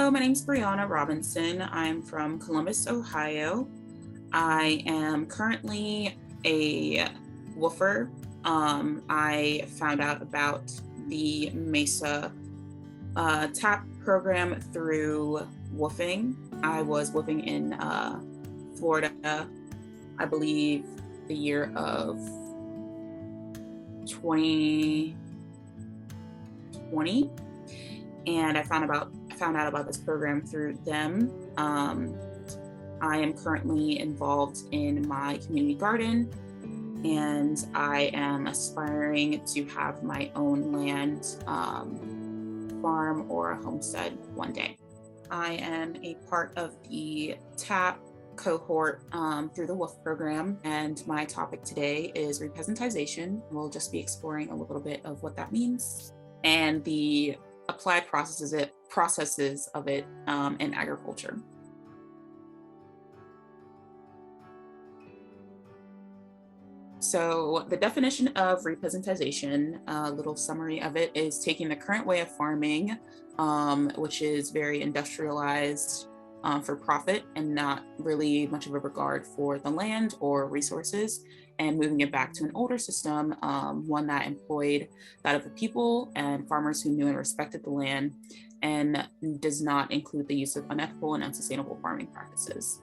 Hello, my name is Briana Robinson. I'm from Columbus, Ohio. I am currently a woofer. I found out about the MESA TAAP program through woofing. I was woofing in Florida, I believe the year of 2020, and I found out about this program through them. I am currently involved in my community garden, and I am aspiring to have my own land, farm or a homestead one day. I am a part of the TAAP cohort through the WOOF program, and my topic today is re-peasantization. We'll just be exploring a little bit of what that means and the applied processes of it in agriculture. So the definition of re-peasantization, a little summary of it, is taking the current way of farming, which is very industrialized for profit and not really much of a regard for the land or resources, and moving it back to an older system, one that employed that of the people and farmers who knew and respected the land, and does not include the use of unethical and unsustainable farming practices.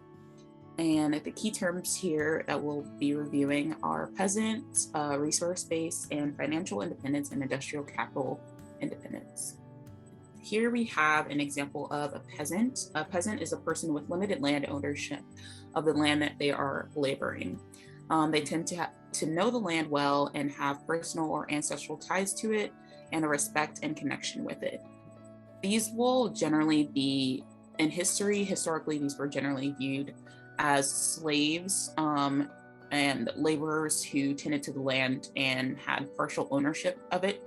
And the key terms here that we'll be reviewing are peasant, resource base, and financial independence and industrial capital independence. Here we have an example of a peasant. A peasant is a person with limited land ownership of the land that they are laboring. They tend to know the land well and have personal or ancestral ties to it and a respect and connection with it. These will generally be, historically, these were generally viewed as slaves and laborers who tended to the land and had partial ownership of it.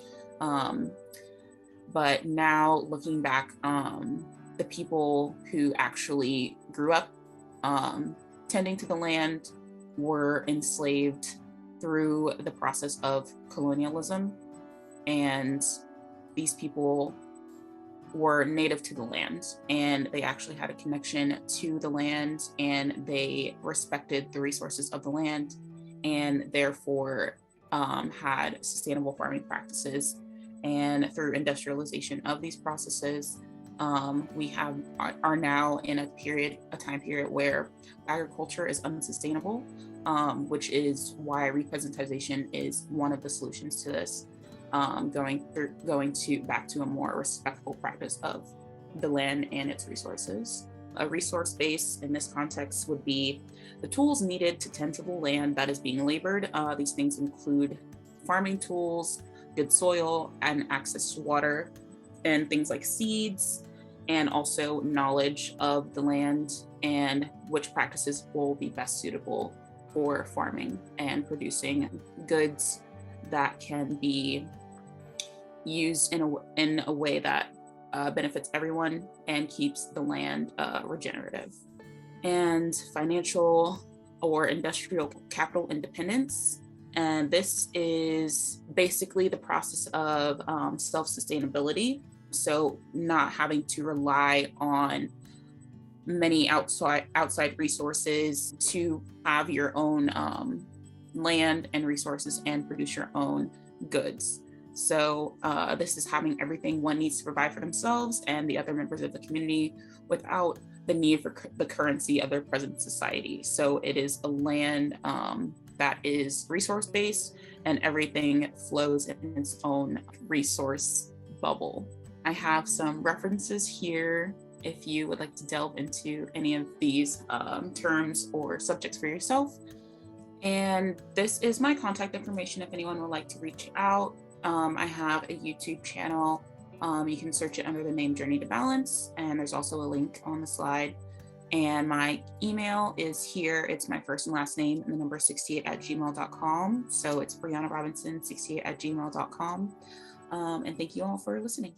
But now looking back, the people who actually grew up tending to the land were enslaved through the process of colonialism, and these people were native to the land, and they actually had a connection to the land, and they respected the resources of the land, and therefore had sustainable farming practices. And through industrialization of these processes, we are now in a time period where agriculture is unsustainable, which is why re-peasantization is one of the solutions to this, going back to a more respectful practice of the land and its resources. A resource base in this context would be the tools needed to tend to the land that is being labored. These things include farming tools, good soil and access to water, and things like seeds, and also knowledge of the land and which practices will be best suitable for farming and producing goods that can be used in a way that benefits everyone and keeps the land regenerative. And financial or industrial capital independence. And this is basically the process of self-sustainability. So not having to rely on many outside resources to have your own land and resources and produce your own goods. So this is having everything one needs to provide for themselves and the other members of the community without the need for the currency of their present society. So it is a land that is resource-based, and everything flows in its own resource bubble. I have some references here if you would like to delve into any of these terms or subjects for yourself. And this is my contact information if anyone would like to reach out. I have a YouTube channel. You can search it under the name Journey to Balance, and there's also a link on the slide. And my email is here. It's my first and last name and the number 68@gmail.com. So it's Briana Robinson 68@gmail.com. And thank you all for listening.